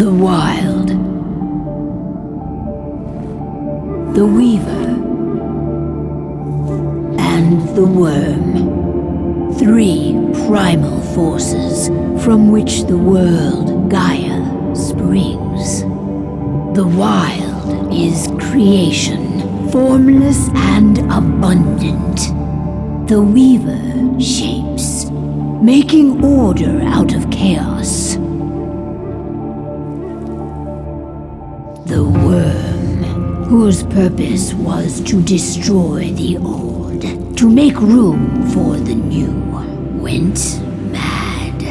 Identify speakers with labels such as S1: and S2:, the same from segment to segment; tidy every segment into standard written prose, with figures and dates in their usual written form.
S1: The Wild. The Weaver. And the Worm. 3 primal forces from which the world, Gaia, springs. The Wild is creation, formless and abundant. The Weaver shapes, making order out of chaos. The Worm, whose purpose was to destroy the old, to make room for the new, went mad.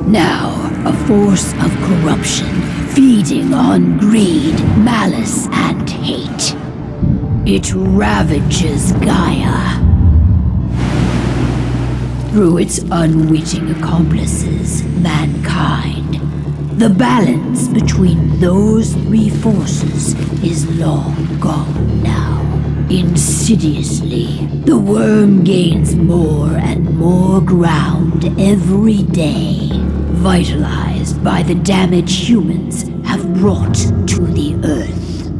S1: Now, a force of corruption, feeding on greed, malice, and hate. It ravages Gaia. Through its unwitting accomplices, mankind, the balance between those 3 forces is long gone now. Insidiously, the Worm gains more and more ground every day, vitalized by the damage humans have brought to the Earth.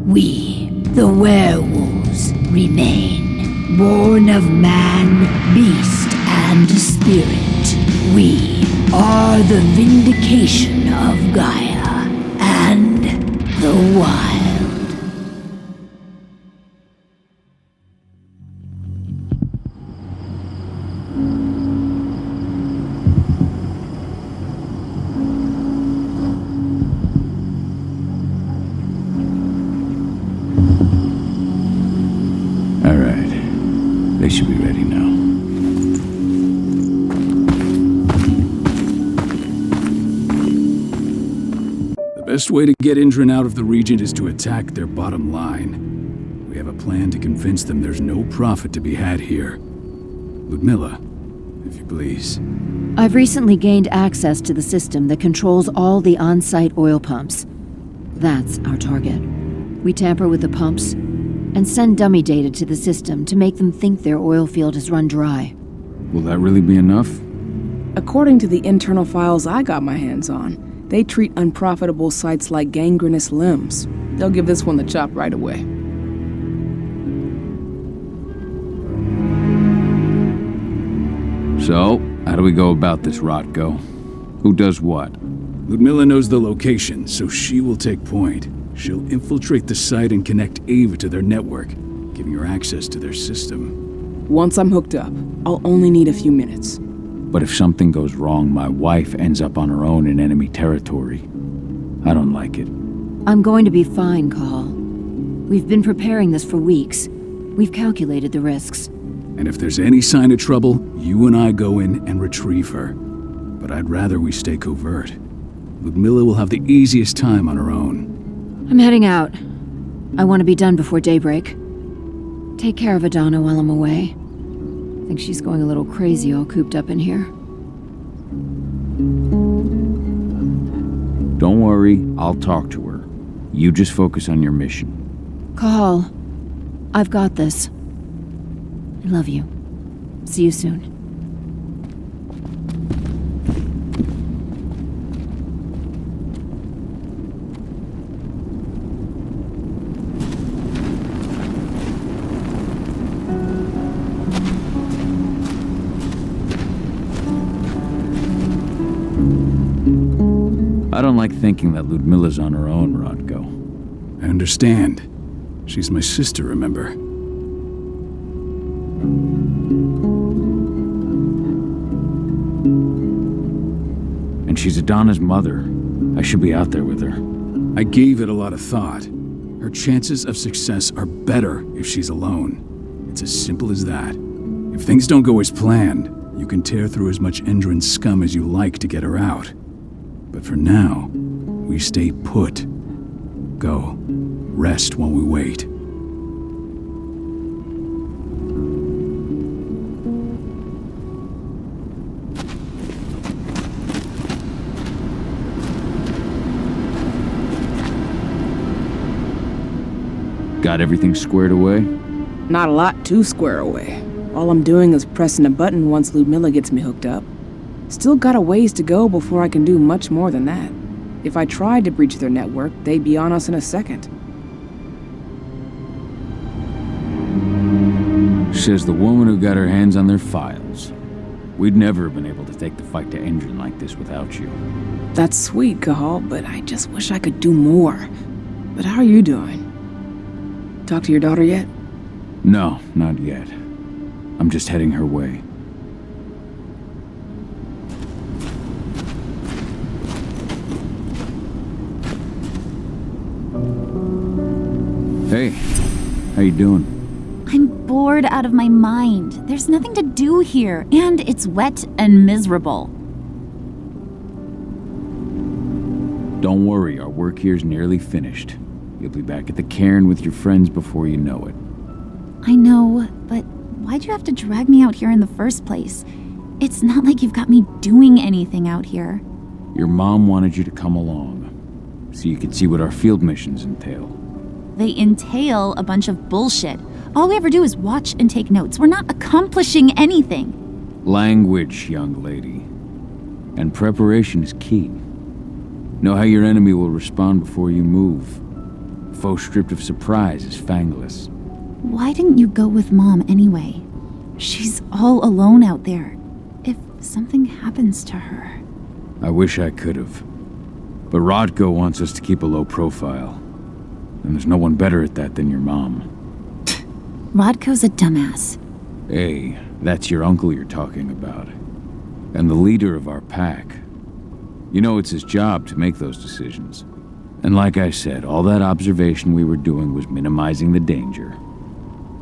S1: We, the werewolves, remain, born of man, beast, and spirit. We are the vindication of Gaia and the Wild.
S2: All right. They should be ready now.
S3: The best way to get Indran out of the region is to attack their bottom line. We have a plan to convince them there's no profit to be had here. Ludmilla, if you please.
S4: I've recently gained access to the system that controls all the on-site oil pumps. That's our target. We tamper with the pumps and send dummy data to the system to make them think their oil field has run dry.
S2: Will that really be enough?
S5: According to the internal files I got my hands on, they treat unprofitable sites like gangrenous limbs. They'll give this one the chop right away.
S2: So, how do we go about this, Rotko? Who does what?
S3: Ludmilla knows the location, so she will take point. She'll infiltrate the site and connect Ava to their network, giving her access to their system.
S5: Once I'm hooked up, I'll only need a few minutes.
S2: But if something goes wrong, my wife ends up on her own in enemy territory. I don't like it.
S4: I'm going to be fine, Call. We've been preparing this for weeks. We've calculated the risks.
S3: And if there's any sign of trouble, you and I go in and retrieve her. But I'd rather we stay covert. Ludmilla will have the easiest time on her own.
S4: I'm heading out. I want to be done before daybreak. Take care of Adana while I'm away. I think she's going a little crazy all cooped up in here.
S2: Don't worry, I'll talk to her. You just focus on your mission.
S4: Call. I've got this. I love you. See you soon.
S2: I don't like thinking that Ludmilla's on her own, Rotko.
S3: I understand. She's my sister, remember?
S2: And she's Adana's mother. I should be out there with her.
S3: I gave it a lot of thought. Her chances of success are better if she's alone. It's as simple as that. If things don't go as planned, you can tear through as much Endron scum as you like to get her out. But for now, we stay put. Go. Rest while we wait.
S2: Got everything squared away?
S5: Not a lot to square away. All I'm doing is pressing a button once Ludmilla gets me hooked up. Still got a ways to go before I can do much more than that. If I tried to breach their network, they'd be on us in a second.
S2: Says the woman who got her hands on their files. We'd never have been able to take the fight to Engine like this without you.
S5: That's sweet, Cahal, but I just wish I could do more. But how are you doing? Talk to your daughter yet?
S2: No, not yet. I'm just heading her way. Hey, how you doing?
S6: I'm bored out of my mind. There's nothing to do here, and it's wet and miserable.
S2: Don't worry, our work here's nearly finished. You'll be back at the cairn with your friends before you know it.
S6: I know, but why'd you have to drag me out here in the first place? It's not like you've got me doing anything out here.
S2: Your mom wanted you to come along, so you could see what our field missions entail.
S6: They entail a bunch of bullshit. All we ever do is watch and take notes. We're not accomplishing anything.
S2: Language, young lady. And preparation is key. Know how your enemy will respond before you move. Foe stripped of surprise is fangless.
S6: Why didn't you go with Mom anyway? She's all alone out there. If something happens to her...
S2: I wish I could have. But Rodko wants us to keep a low profile. And there's no one better at that than your mom.
S6: Rodko's a dumbass.
S2: Hey, that's your uncle you're talking about. And the leader of our pack. You know it's his job to make those decisions. And like I said, all that observation we were doing was minimizing the danger.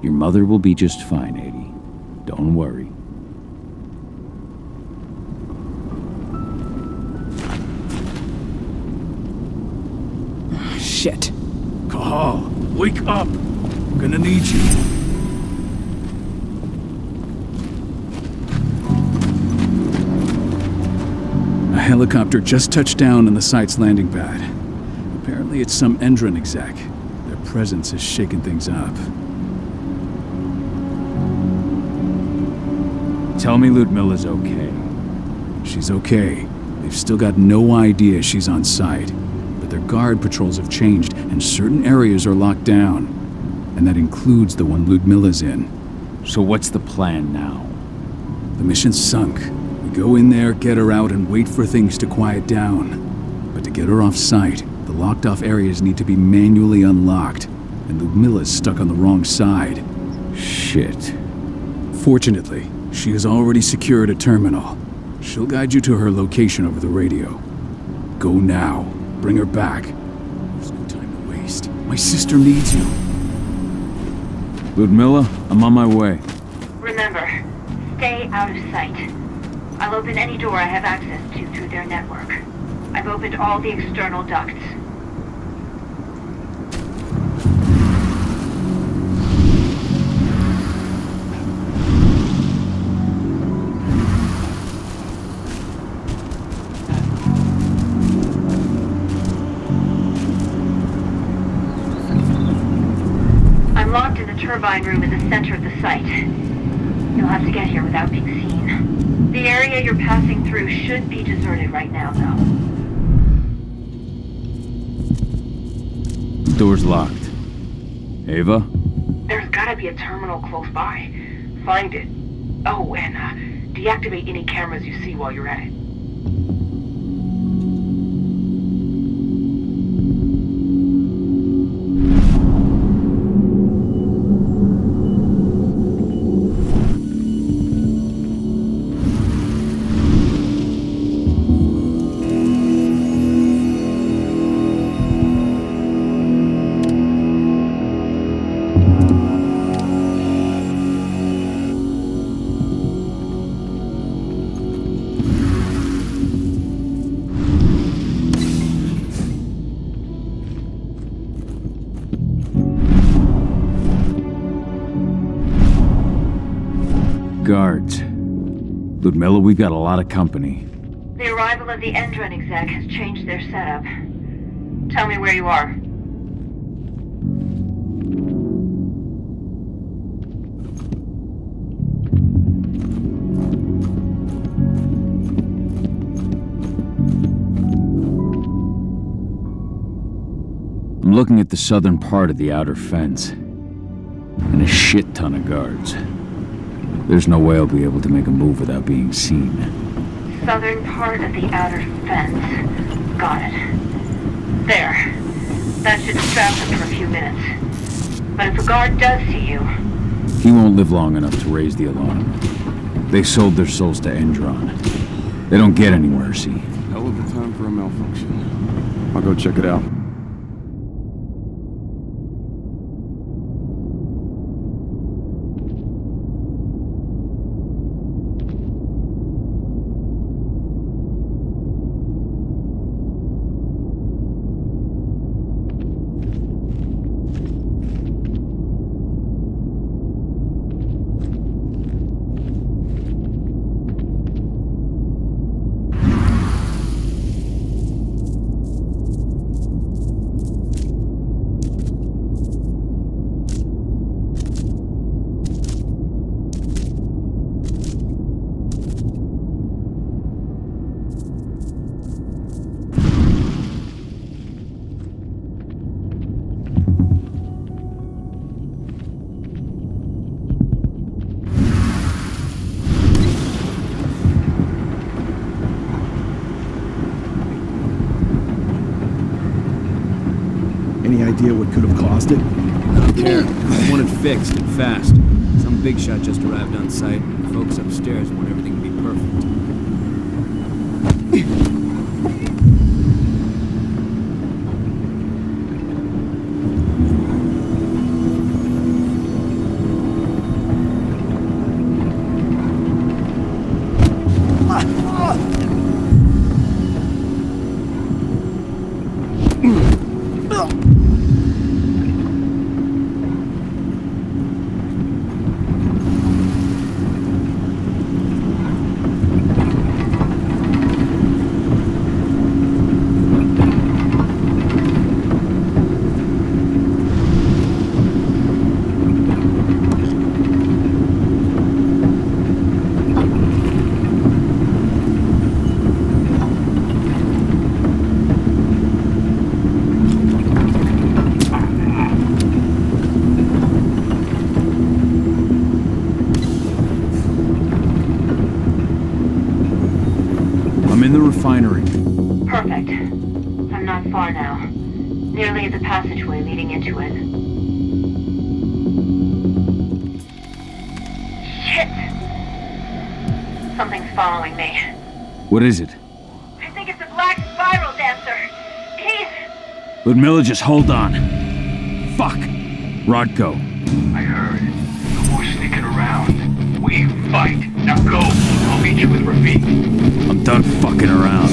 S2: Your mother will be just fine, Edie. Don't worry.
S5: Shit.
S3: Cahal, wake up! I'm gonna need you. A helicopter just touched down on the site's landing pad. Apparently it's some Endron exec. Their presence has shaken things up.
S2: Tell me Ludmilla's okay.
S3: She's okay. They've still got no idea she's on site. But their guard patrols have changed, and certain areas are locked down. And that includes the one Ludmilla's in.
S2: So what's the plan now?
S3: The mission's sunk. We go in there, get her out, and wait for things to quiet down. But to get her off site, the locked-off areas need to be manually unlocked. And Ludmilla's stuck on the wrong side.
S2: Shit.
S3: Fortunately, she has already secured a terminal. She'll guide you to her location over the radio. Go now. Bring her back. There's no time to waste. My sister needs you.
S2: Ludmilla, I'm on my way.
S7: Remember, stay out of sight. I'll open any door I have access to through their network. I've opened all the external ducts. I'm locked in the turbine room in the center of the site. You'll have to get here without being seen. The area you're passing through should be deserted right now, though.
S2: Door's locked. Ava?
S7: There's gotta be a terminal close by. Find it. Oh, and deactivate any cameras you see while you're at it.
S2: Guards. Ludmilla, we've got a lot of company.
S7: The arrival of the Endron exec has changed their setup. Tell me where you are.
S2: I'm looking at the southern part of the outer fence. And a shit ton of guards. There's no way I'll be able to make a move without being seen.
S7: Southern part of the outer fence. Got it. There. That should distract them for a few minutes. But if a guard does see you...
S2: He won't live long enough to raise the alarm. They sold their souls to Endron. They don't get anywhere, see?
S8: Hell of a time for a malfunction. I'll go check it out.
S9: Any idea what could have caused it?
S10: I don't care. I want it fixed and fast. Some big shot just arrived on site. The folks upstairs want everything to be perfect.
S2: I'm in the refinery.
S7: Perfect. I'm not far now. Nearly at the passageway leading into it. Shit! Something's following me.
S2: What is it?
S7: I think it's a black spiral dancer. He's...
S2: Ludmilla, just hold on. Fuck! Rodko.
S11: I heard. No more sneaking around. We fight. Now go. I'll meet you with Rafik.
S2: I'm done fucking around.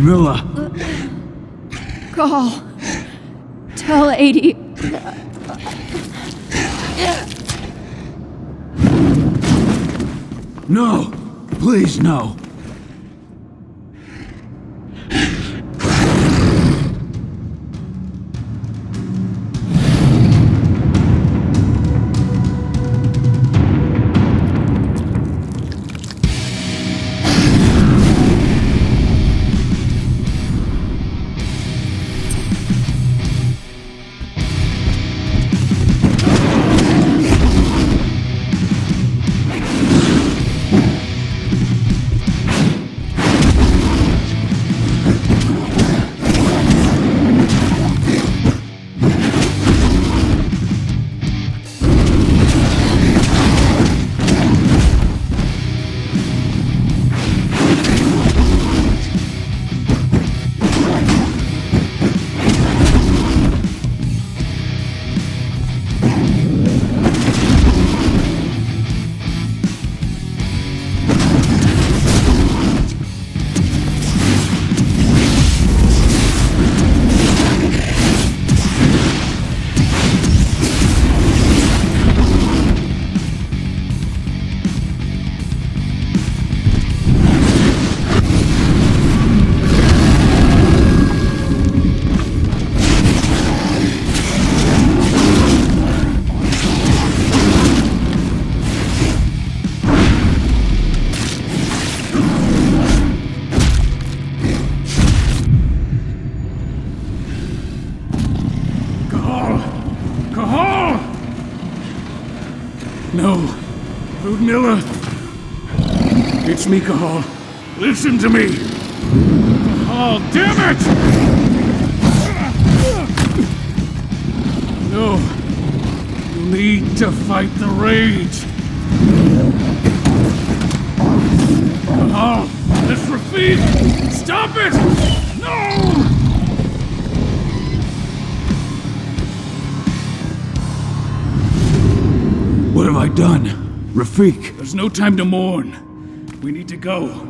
S3: Milla!
S4: Call. Tell 80.
S3: No! Please, no! No. Ludmilla. It's me, Cahal. Listen to me. Cahal, damn it! No. You need to fight the rage. Cahal, this Rafid! Stop it! No! What have I done? Rafik! There's no time to mourn. We need to go.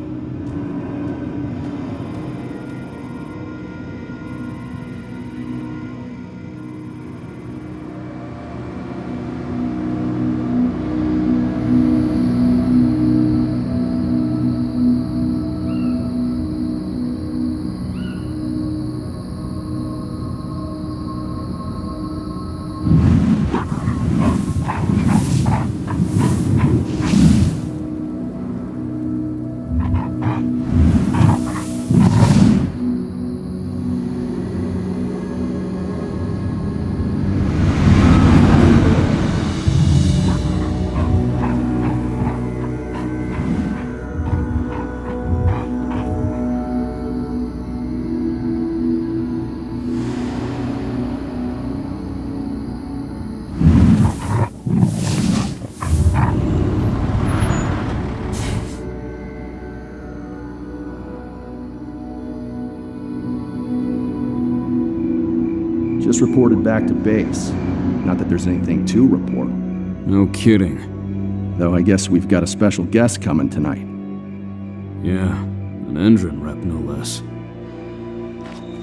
S9: Just reported back to base. Not that there's anything to report.
S10: No kidding.
S9: Though I guess we've got a special guest coming tonight.
S10: Yeah, an Endron rep no less.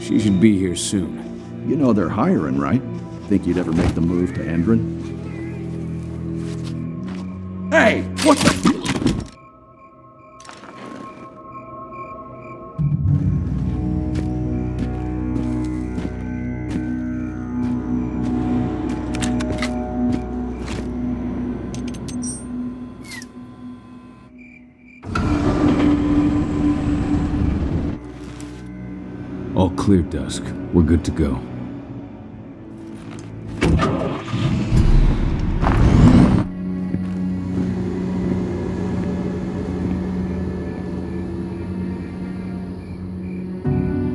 S10: She should be here soon.
S9: You know they're hiring, right? Think you'd ever make the move to Endron? Hey! What the...
S2: All clear, Dusk. We're good to go.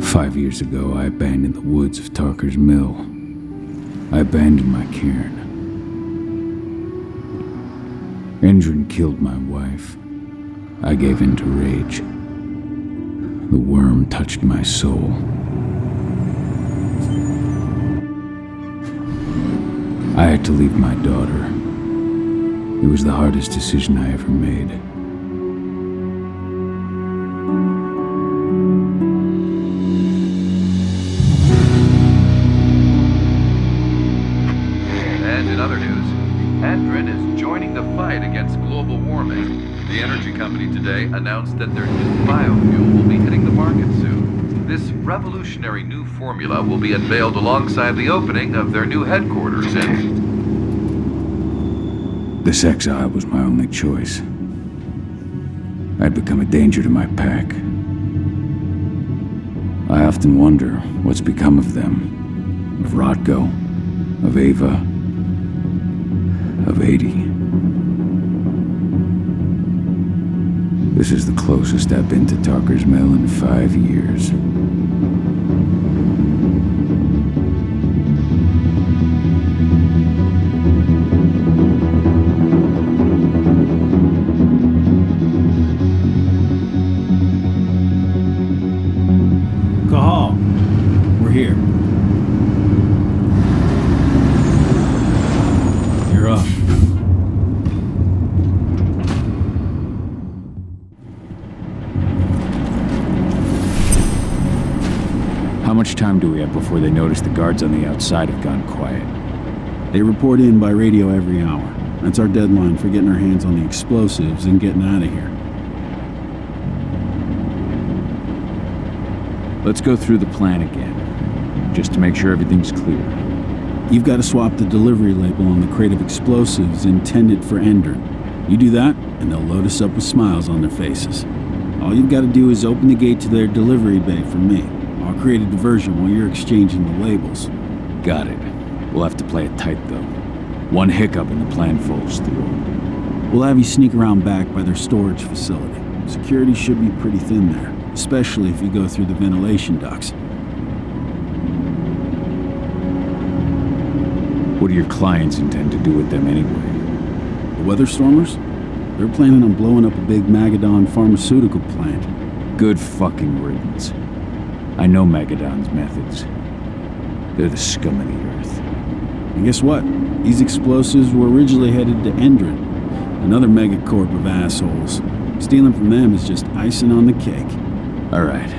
S2: Five years ago, I abandoned the woods of Tarker's Mill. I abandoned my cairn. Endron killed my wife. I gave in to rage. The worm touched my soul. I had to leave my daughter. It was the hardest decision I ever made.
S12: announced that their new biofuel will be hitting the market soon. This revolutionary new formula will be unveiled alongside the opening of their new headquarters in...
S2: This exile was my only choice. I'd become a danger to my pack. I often wonder what's become of them. Of Rodko, of Ava, of 80. This is the closest I've been to Talker's Mill in 5 years.
S3: Cahal, we're here. You're up.
S2: How much time do we have before they notice the guards on the outside have gone quiet?
S9: They report in by radio every hour. That's our deadline for getting our hands on the explosives and getting out of here.
S2: Let's go through the plan again, just to make sure everything's clear.
S9: You've got to swap the delivery label on the crate of explosives intended for Endron. You do that, and they'll load us up with smiles on their faces. All you've got to do is open the gate to their delivery bay for me. I'll create a diversion while you're exchanging the labels.
S2: Got it. We'll have to play it tight, though. One hiccup and the plan falls through.
S9: We'll have you sneak around back by their storage facility. Security should be pretty thin there, especially if you go through the ventilation ducts.
S2: What do your clients intend to do with them anyway?
S9: The Weatherstormers? They're planning on blowing up a big Magadon pharmaceutical plant.
S2: Good fucking riddance. I know Magadon's methods. They're the scum of the earth.
S9: And guess what? These explosives were originally headed to Endron, another megacorp of assholes. Stealing from them is just icing on the cake.
S2: All right.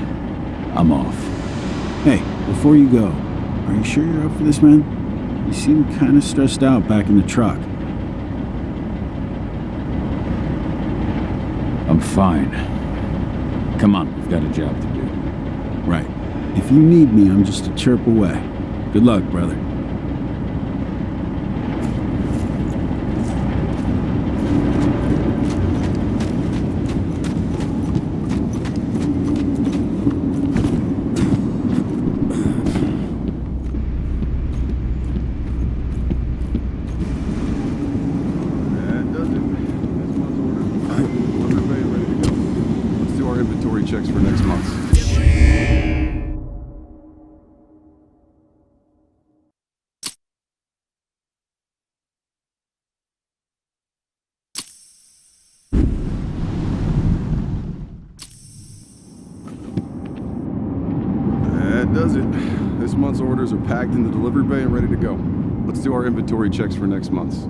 S2: I'm off.
S9: Hey, before you go, are you sure you're up for this, man? You seem kind of stressed out back in the truck.
S2: I'm fine. Come on, we've got a job to do.
S9: Right. If you need me, I'm just a chirp away. Good luck, brother.
S8: Checks for next month. That does it. This month's orders are packed in the delivery bay and ready to go. Let's do our inventory checks for next month's.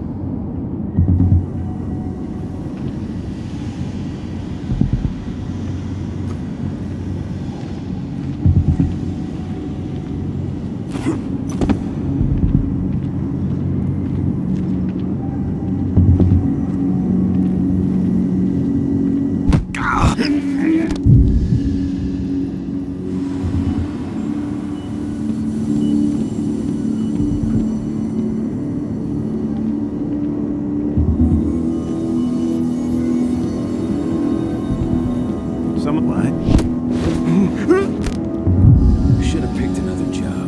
S2: Should have picked another job.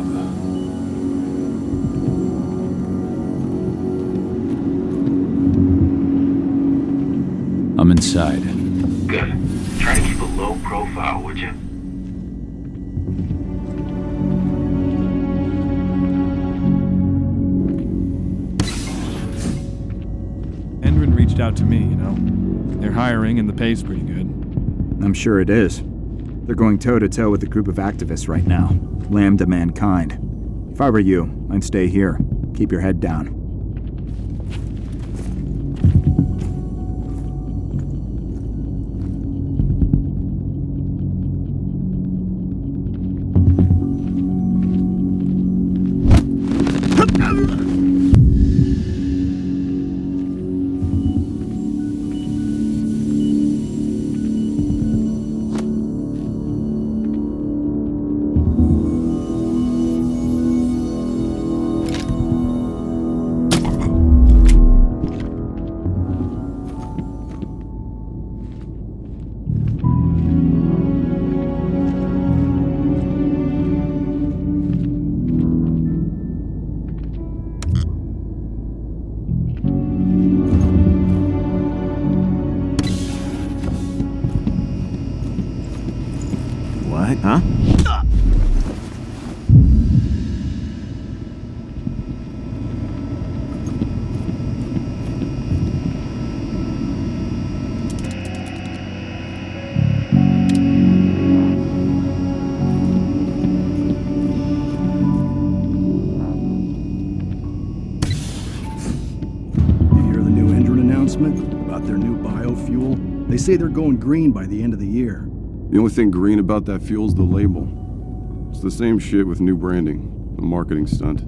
S2: I'm inside.
S11: Good. Try to keep a low profile, would you?
S13: Endron reached out to me, you know. They're hiring and the pay's pretty good.
S14: I'm sure it is. They're going toe-to-toe with a group of activists right now. Lambda mankind. If I were you, I'd stay here. Keep your head down.
S15: say they're going green by the end of the year.
S8: The only thing green about that fuel's the label. It's the same shit with new branding. A marketing stunt.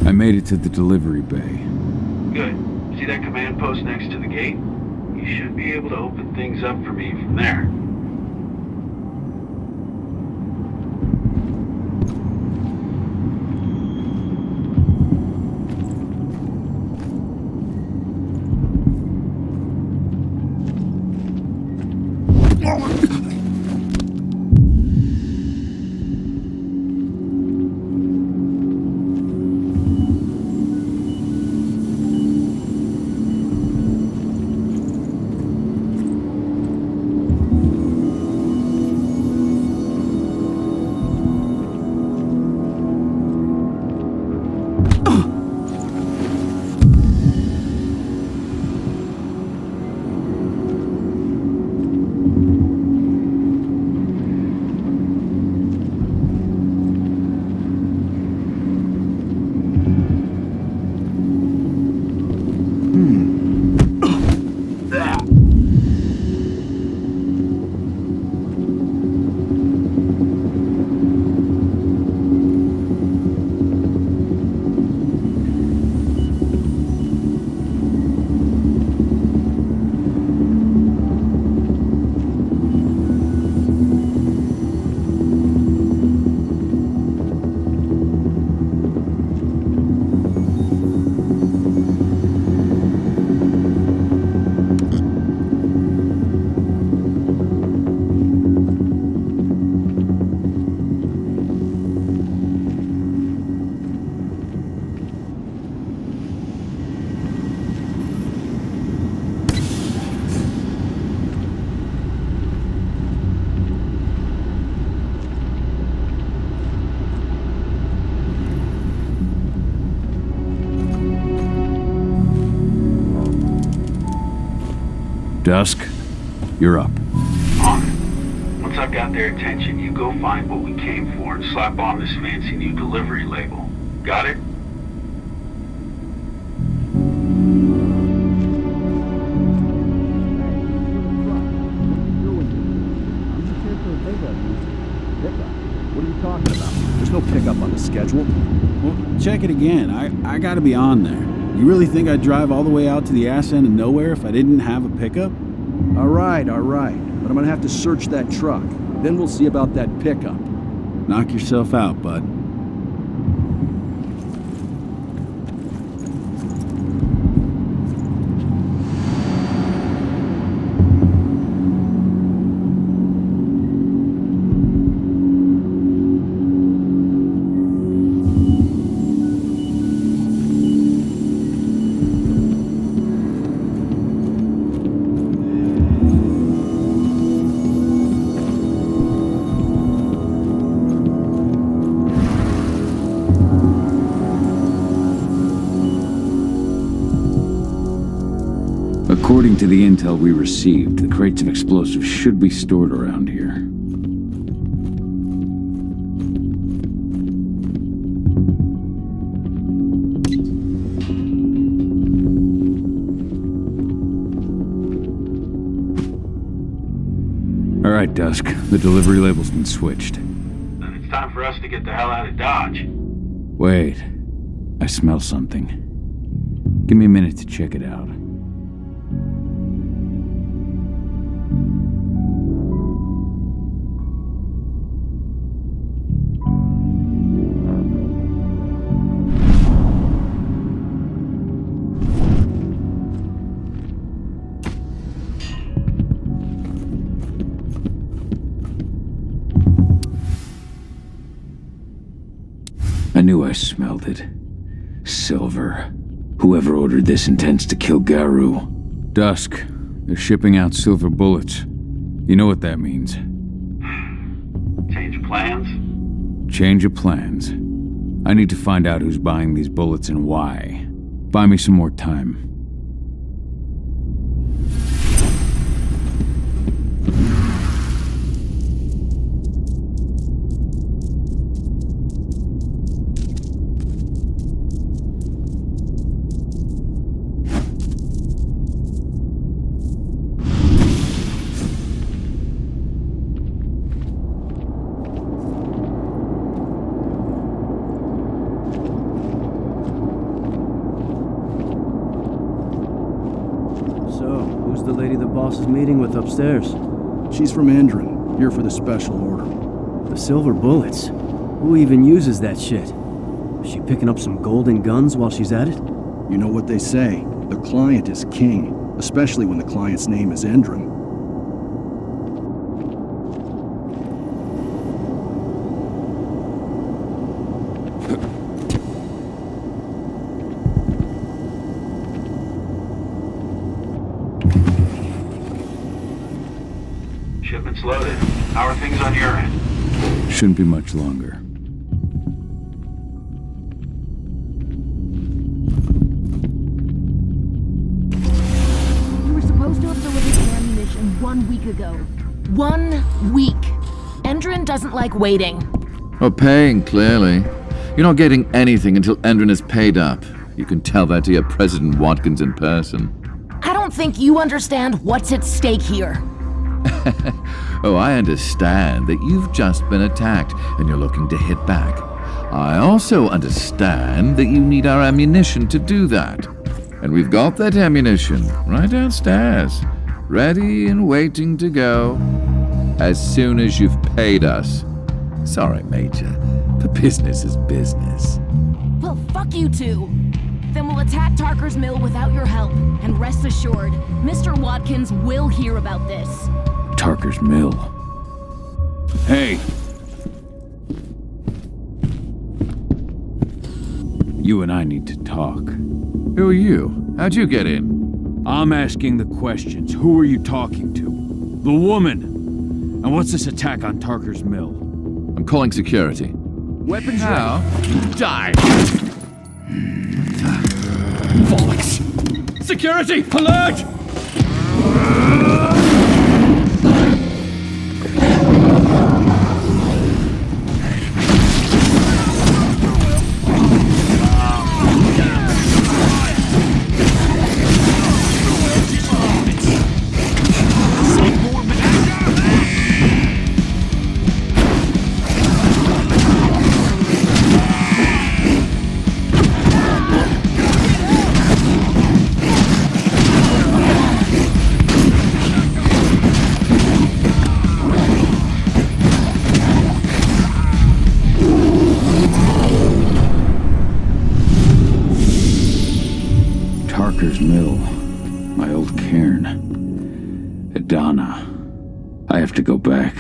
S2: I made it to the delivery bay.
S11: Good. See that command post next to the gate? You should be able to open things up for me from there.
S2: Dusk, you're up.
S11: On it. Once I've got their attention, you go find what we came for and slap on this fancy new delivery label. Got it?
S15: What are you talking about? There's no pickup on the schedule.
S9: Well, check it again. I gotta be on there. You really think I'd drive all the way out to the ass end of nowhere if I didn't have a pickup?
S15: All right. But I'm gonna have to search that truck. Then we'll see about that pickup.
S9: Knock yourself out, bud.
S2: According to the intel we received, the crates of explosives should be stored around here. All right, Dusk. The delivery label's been switched.
S11: Then it's time for us to get the hell out of Dodge.
S2: Wait. I smell something. Give me a minute to check it out. I smelled it. Silver. Whoever ordered this intends to kill Garou. Dusk. They're shipping out silver bullets. You know what that means.
S11: Change plans?
S2: Change of plans. I need to find out who's buying these bullets and why. Buy me some more time.
S16: Is meeting with upstairs.
S15: She's from Endron, here for the special order.
S16: The silver bullets? Who even uses that shit? Is she picking up some golden guns while she's at it?
S15: You know what they say, the client is king, especially when the client's name is Endron.
S11: Shipment's loaded. How are things on your end?
S2: Shouldn't be much longer.
S17: You were supposed to have delivered the ammunition 1 week ago. 1 week! Endron doesn't like waiting.
S12: Well, paying, clearly. You're not getting anything until Endron is paid up. You can tell that to your President Watkins in person.
S17: I don't think you understand what's at stake here.
S12: Oh, I understand that you've just been attacked and you're looking to hit back. I also understand that you need our ammunition to do that. And we've got that ammunition right downstairs, ready and waiting to go as soon as you've paid us. Sorry, Major, but business is business.
S17: Well, fuck you two. Then we'll attack Tarker's mill without your help. And rest assured, Mr. Watkins will hear about this.
S2: Tarker's mill. Hey! You and I need to talk.
S12: Who are you? How'd you get in?
S2: I'm asking the questions. Who are you talking to? The woman! And what's this attack on Tarker's mill?
S12: I'm calling security.
S2: Weapons
S12: now. Die!
S2: Bollocks! Security! Alert! Mill, my old cairn. Adana. I have to go back.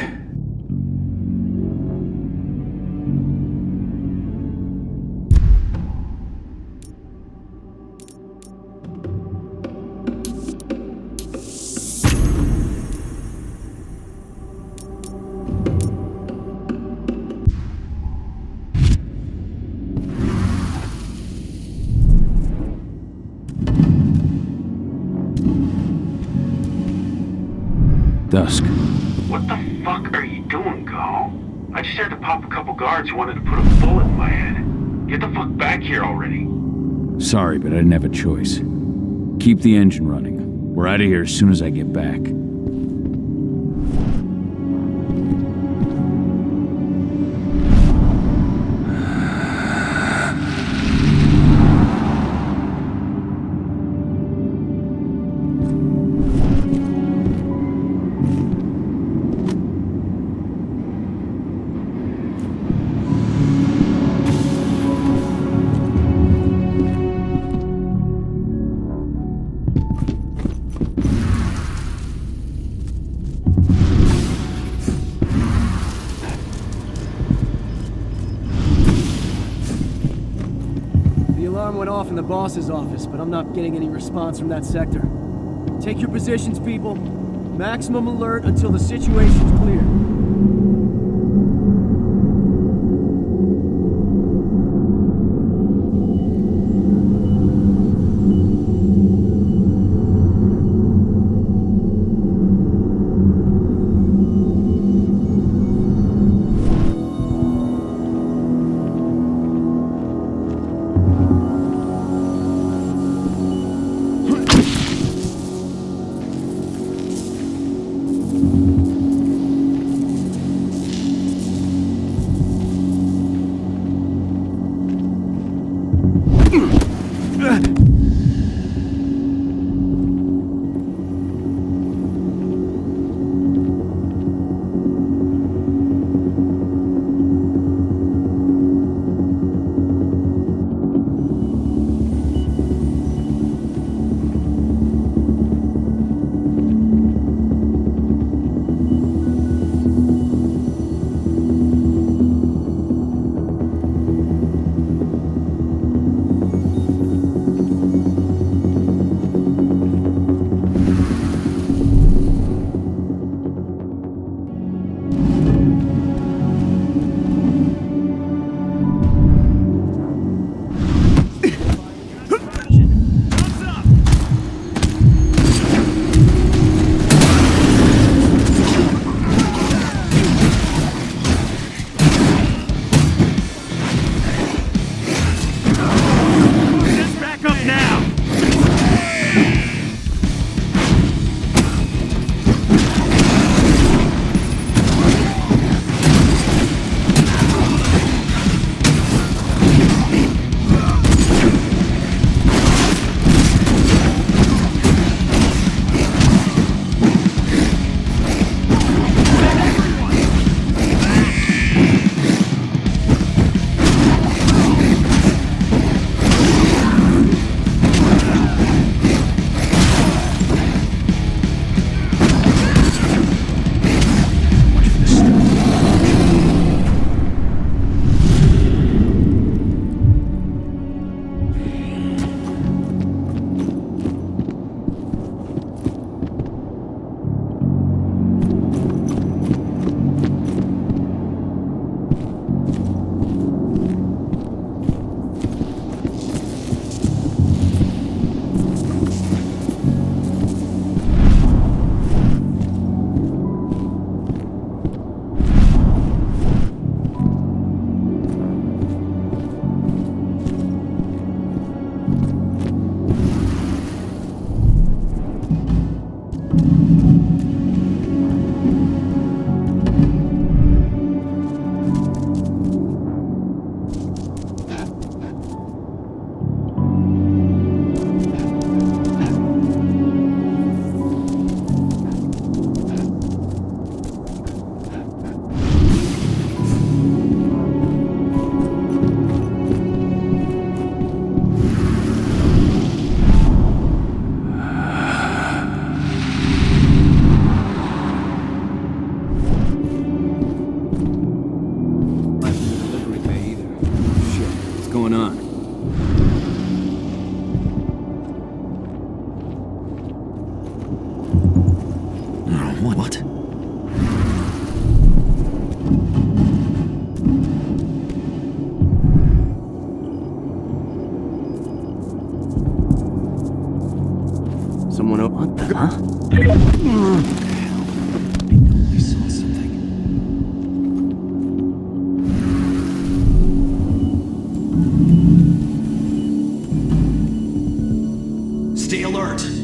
S2: Dusk.
S11: What the fuck are you doing, Go? I just had to pop a couple guards who wanted to put a bullet in my head. Get the fuck back here already.
S2: Sorry, but I didn't have a choice. Keep the engine running. We're out of here as soon as I get back.
S16: went off in the boss's office, but I'm not getting any response from that sector. Take your positions, people. Maximum alert until the situation's clear.
S18: Stay alert!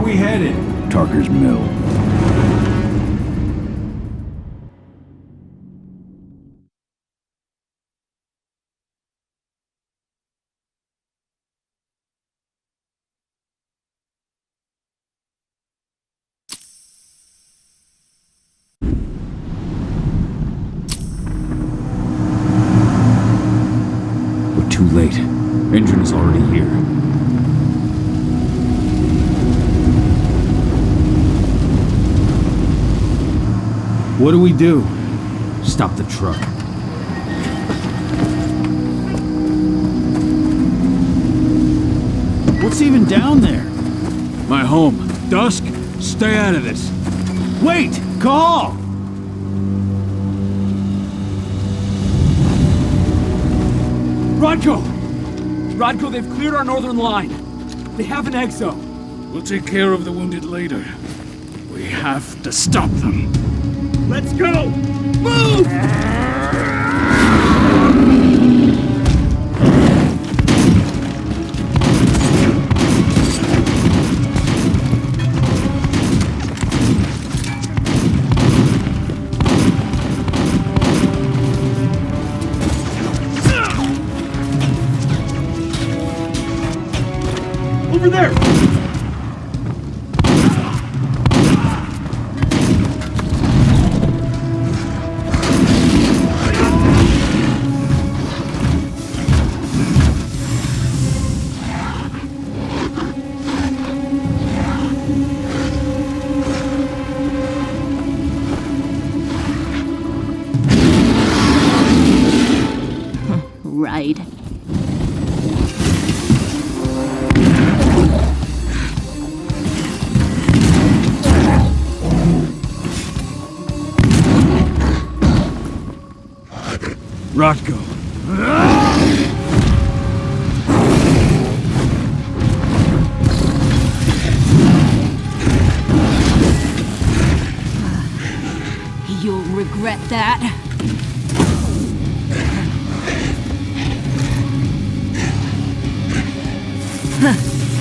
S9: we headed?
S2: Tarker's Mill. We're too late. Endron is already here.
S9: What do we do?
S2: Stop the truck.
S9: What's even down there?
S3: My home. Dusk, stay out of this.
S9: Wait! Call!
S16: Rodko! Rodko, they've cleared our northern line. They have an exo.
S3: We'll take care of the wounded later. We have to stop them.
S16: Let's go! Move! Over there!
S17: Right.
S3: Rodko.
S17: You'll regret that.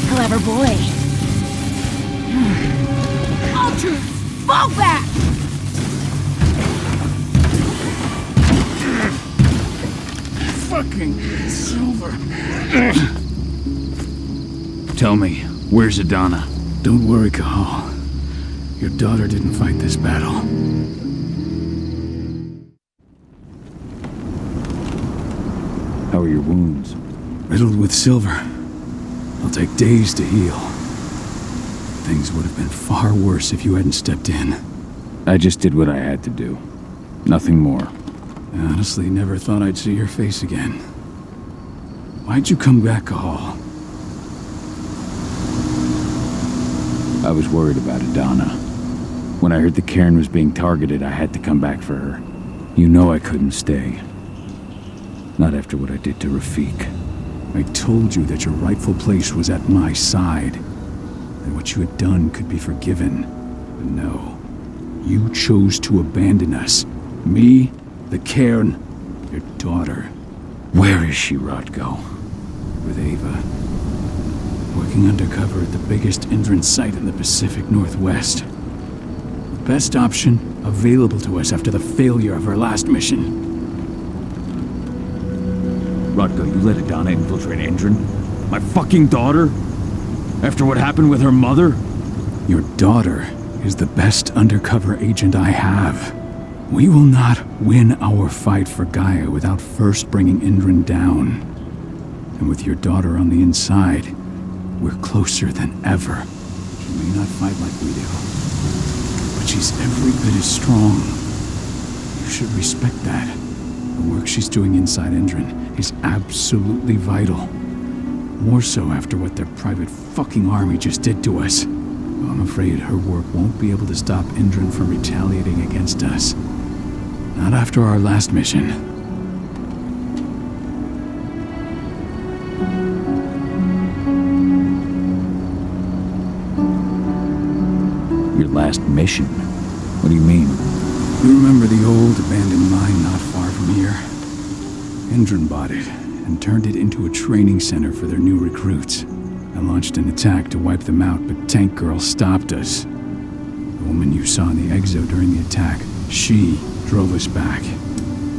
S17: Clever boy. Ultra, fall back!
S3: Fucking Silver.
S9: Tell me, where's Adana?
S3: Don't worry, Cahal. Your daughter didn't fight this battle.
S2: How are your wounds?
S3: Riddled with silver. They'll take days to heal. Things would have been far worse if you hadn't stepped in.
S2: I just did what I had to do. Nothing more.
S3: I honestly never thought I'd see your face again. Why'd you come back, Cahal?
S2: I was worried about Adana. When I heard the cairn was being targeted, I had to come back for her. You know I couldn't stay. Not after what I did to Rafik.
S3: I told you that your rightful place was at my side. That what you had done could be forgiven. But no. You chose to abandon us. Me, the cairn, your daughter.
S2: Where is she, Rodko?
S3: With Ava. Working undercover at the biggest Endron site in the Pacific Northwest. The best option available to us after the failure of her last mission.
S9: Rodko, you let Adana infiltrate Endron? My fucking daughter? After what happened with her mother?
S3: Your daughter is the best undercover agent I have. We will not win our fight for Gaia without first bringing Endron down. And with your daughter on the inside, we're closer than ever. She may not fight like we do, but she's every bit as strong. You should respect that. The work she's doing inside Endron is absolutely vital. More so after what their private fucking army just did to us. Well, I'm afraid her work won't be able to stop Endron from retaliating against us. Not after our last mission.
S2: Your last mission? What do you mean?
S3: You remember the old abandoned mine not far from here? Endron bought it and turned it into a training center for their new recruits. I launched an attack to wipe them out, but Tank Girl stopped us. The woman you saw in the exo during the attack, she drove us back.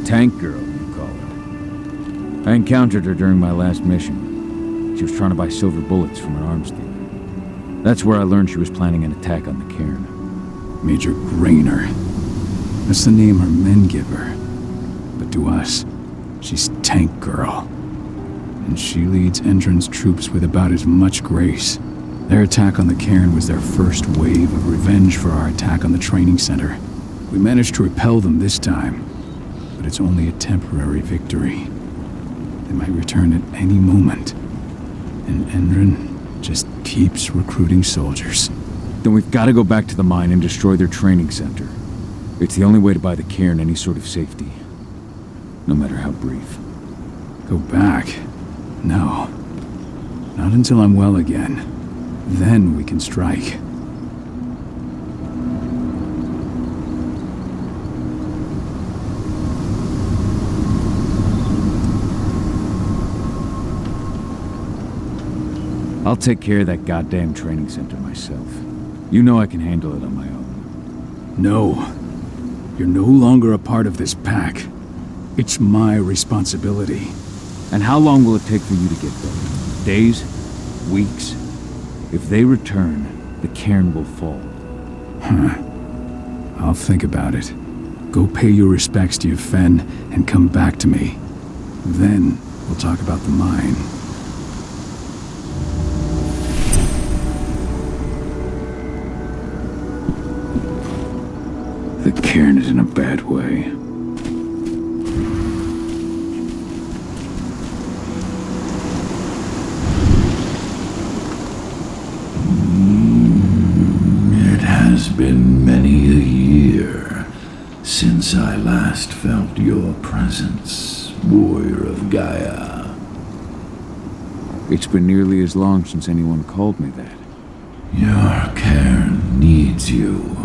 S2: Tank Girl, you call her. I encountered her during my last mission. She was trying to buy silver bullets from an arms dealer. That's where I learned she was planning an attack on the cairn.
S3: Major Grainer. That's the name her men give her. But to us, she's Tank Girl. And she leads Endron's troops with about as much grace. Their attack on the cairn was their first wave of revenge for our attack on the training center. We managed to repel them this time, but it's only a temporary victory. They might return at any moment. And Endron just keeps recruiting soldiers.
S2: Then we've got to go back to the mine and destroy their training center. It's the only way to buy the cairn any sort of safety, no matter how brief.
S3: Go back? No. Not until I'm well again. Then we can strike.
S2: I'll take care of that goddamn training center myself. You know I can handle it on my own.
S3: No. You're no longer a part of this pack. It's my responsibility.
S2: And how long will it take for you to get there? Days? Weeks? If they return, the cairn will fall.
S3: Huh. I'll think about it. Go pay your respects to your Fen and come back to me. Then we'll talk about the mine.
S2: The cairn is in a bad way.
S12: It has been many a year since I last felt your presence, warrior of Gaia.
S2: It's been nearly as long since anyone called me that.
S12: Your cairn needs you.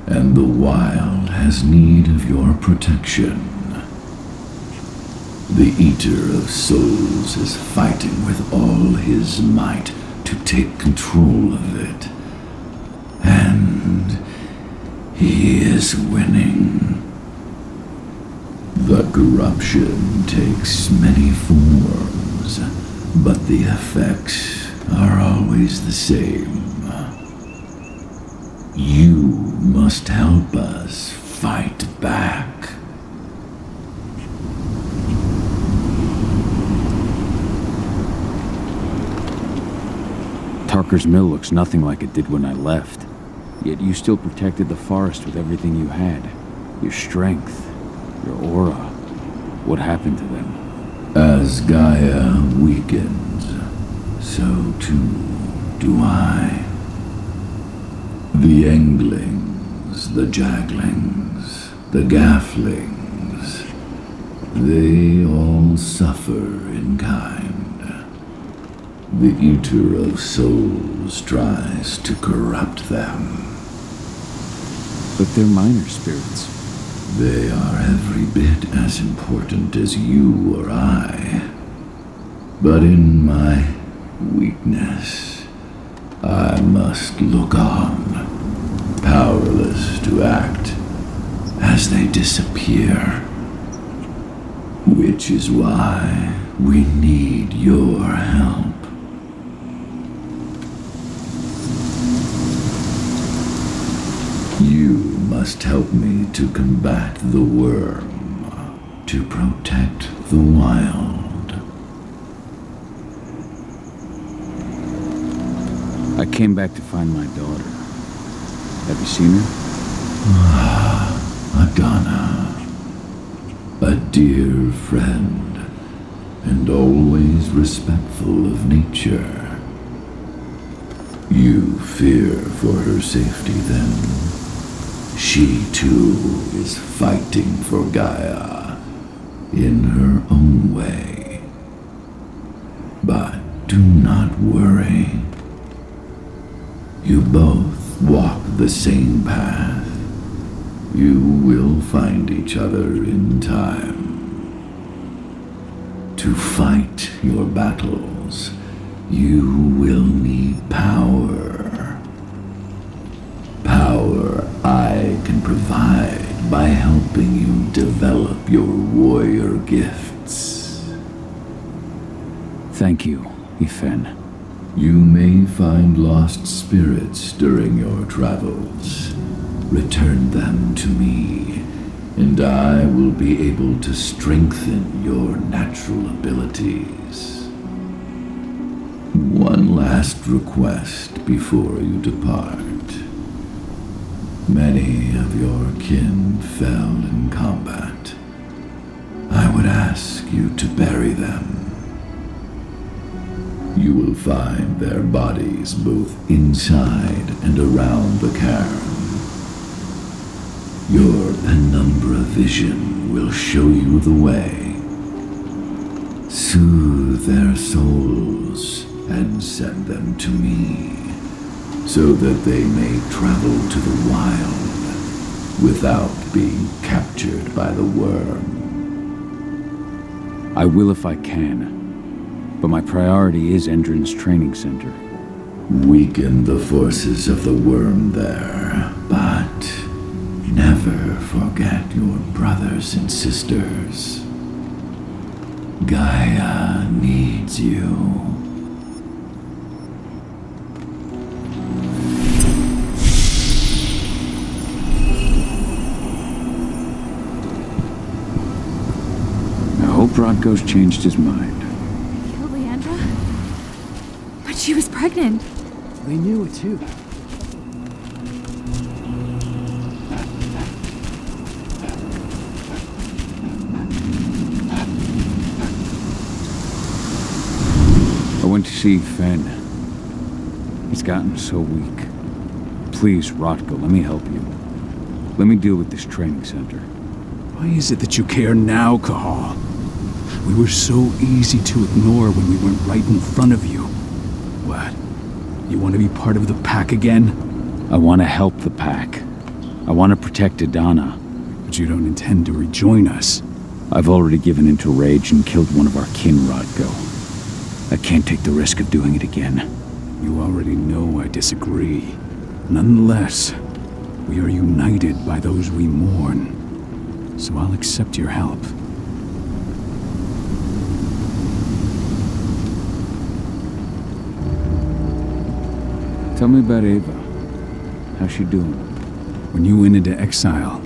S12: And the wild has need of your protection. The Eater of Souls is fighting with all his might to take control of it. And he is winning. The corruption takes many forms, but the effects are always the same. You must help us fight back.
S2: Tarker's mill looks nothing like it did when I left. Yet you still protected the forest with everything you had. Your strength, your aura. What happened to them?
S12: As Gaia weakens, so too do I. The Englings, the Jaglings, the Gafflings, they all suffer in kind. The Eater of Souls tries to corrupt them.
S2: But they're minor spirits.
S12: They are every bit as important as you or I. But in my weakness, I must look on, powerless to act, as they disappear. Which is why we need your help. You must help me to combat the worm, to protect the wild.
S2: I came back to find my daughter. Have you seen her?
S12: Agana, a dear friend, and always respectful of nature. You fear for her safety then? She too is fighting for Gaia in her own way. But do not worry. You both walk the same path. You will find each other in time. To fight your battles You will need power. Power I can provide by helping you develop your warrior gifts.
S2: Thank you, Ifen.
S12: You may find lost spirits during your travels. Return them to me, and I will be able to strengthen your natural abilities. One last request before you depart. Many of your kin fell in combat. I would ask you to bury them. You will find their bodies both inside and around the cairn. Your penumbra vision will show you the way. Soothe their souls and send them to me, so that they may travel to the wild without being captured by the worm.
S2: I will if I can, but my priority is Endrin's training center.
S12: Weaken the forces of the worm there, but never forget your brothers and sisters. Gaia needs you.
S2: I hope Rodko's changed his mind.
S6: Killed Leandra? But she was pregnant.
S16: They knew it too.
S2: I went to see Fen. He's gotten so weak. Please, Rodko, let me help you. Let me deal with this training center.
S3: Why is it that you care now, Cahal? We were so easy to ignore when we went right in front of you. What? You want to be part of the pack again?
S2: I want to help the pack. I want to protect Adana.
S3: But you don't intend to rejoin us.
S2: I've already given into rage and killed one of our kin, Rodko. I can't take the risk of doing it again.
S3: You already know I disagree. Nonetheless, we are united by those we mourn. So I'll accept your help.
S2: Tell me about Ava. How's she doing?
S3: When you went into exile,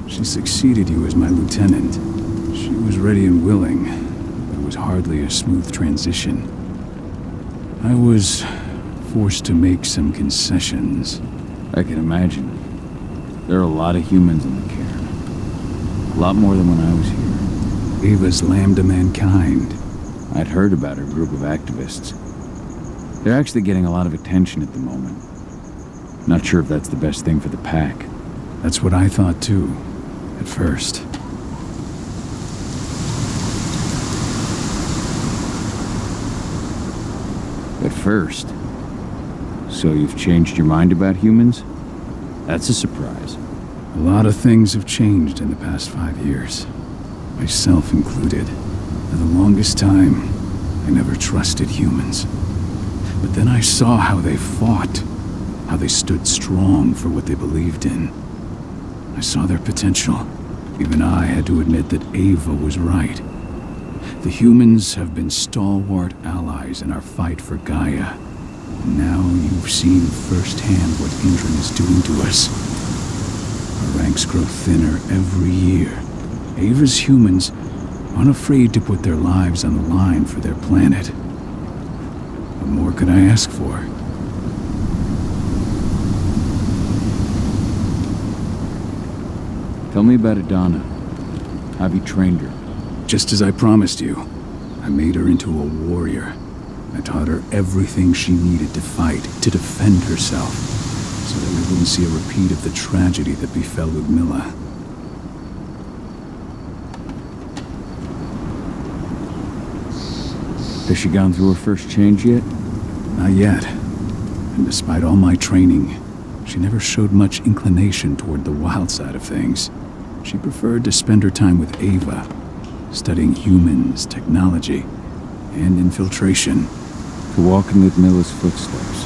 S3: she succeeded you as my lieutenant. She was ready and willing, but it was hardly a smooth transition. I was forced to make some concessions.
S2: I can imagine. There are a lot of humans in the cairn. A lot more than when I was here.
S3: Ava's lambda mankind.
S2: I'd heard about her group of activists. They're actually getting a lot of attention at the moment. Not sure if that's the best thing for the pack.
S3: That's what I thought too, at first.
S2: At first? So you've changed your mind about humans? That's a surprise.
S3: A lot of things have changed in the past 5 years. Myself included. For the longest time, I never trusted humans. But then I saw how they fought, how they stood strong for what they believed in. I saw their potential. Even I had to admit that Ava was right. The humans have been stalwart allies in our fight for Gaia. And now you've seen firsthand what Endrin is doing to us. Our ranks grow thinner every year. Ava's humans aren't afraid to put their lives on the line for their planet. What more could I ask for?
S2: Tell me about Adana. How have you trained her?
S3: Just as I promised you, I made her into a warrior. I taught her everything she needed to fight, to defend herself, so that we wouldn't see a repeat of the tragedy that befell Ludmilla.
S2: Has she gone through her first change yet?
S3: Not yet. And despite all my training, she never showed much inclination toward the wild side of things. She preferred to spend her time with Ava, studying humans, technology, and infiltration.
S2: To walk in Ludmilla's footsteps.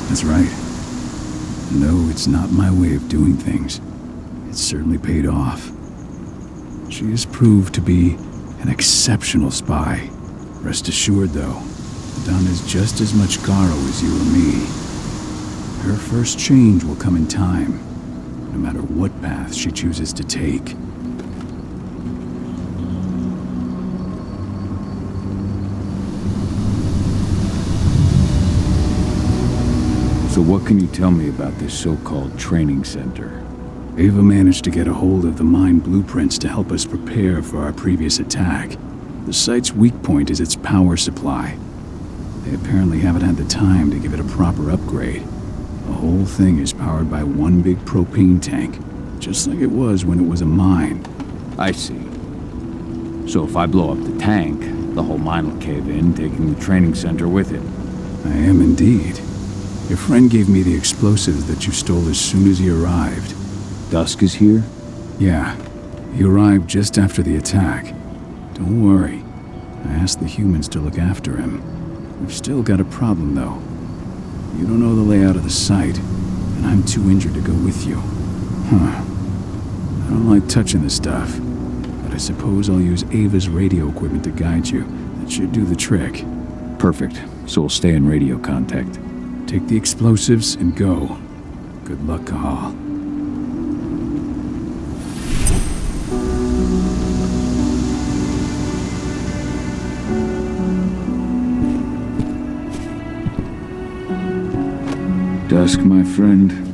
S3: That's right. No, it's not my way of doing things. It's certainly paid off. She has proved to be an exceptional spy. Rest assured, though, Donna's just as much Garo as you or me. Her first change will come in time, no matter what path she chooses to take.
S2: So what can you tell me about this so-called training center?
S3: Ava managed to get a hold of the mine blueprints to help us prepare for our previous attack. The site's weak point is its power supply. They apparently haven't had the time to give it a proper upgrade. The whole thing is powered by one big propane tank, just like it was when it was a mine.
S2: I see. So if I blow up the tank, the whole mine will cave in, taking the training center with it.
S3: I am indeed. Your friend gave me the explosives that you stole as soon as he arrived.
S2: Dusk is here?
S3: Yeah. He arrived just after the attack. Don't worry. I asked the humans to look after him. We've still got a problem, though. You don't know the layout of the site, and I'm too injured to go with you. Huh. I don't like touching the stuff, but I suppose I'll use Ava's radio equipment to guide you. That should do the trick.
S2: Perfect. So we'll stay in radio contact.
S3: Take the explosives and go. Good luck, Kahal.
S2: Dusk, my friend.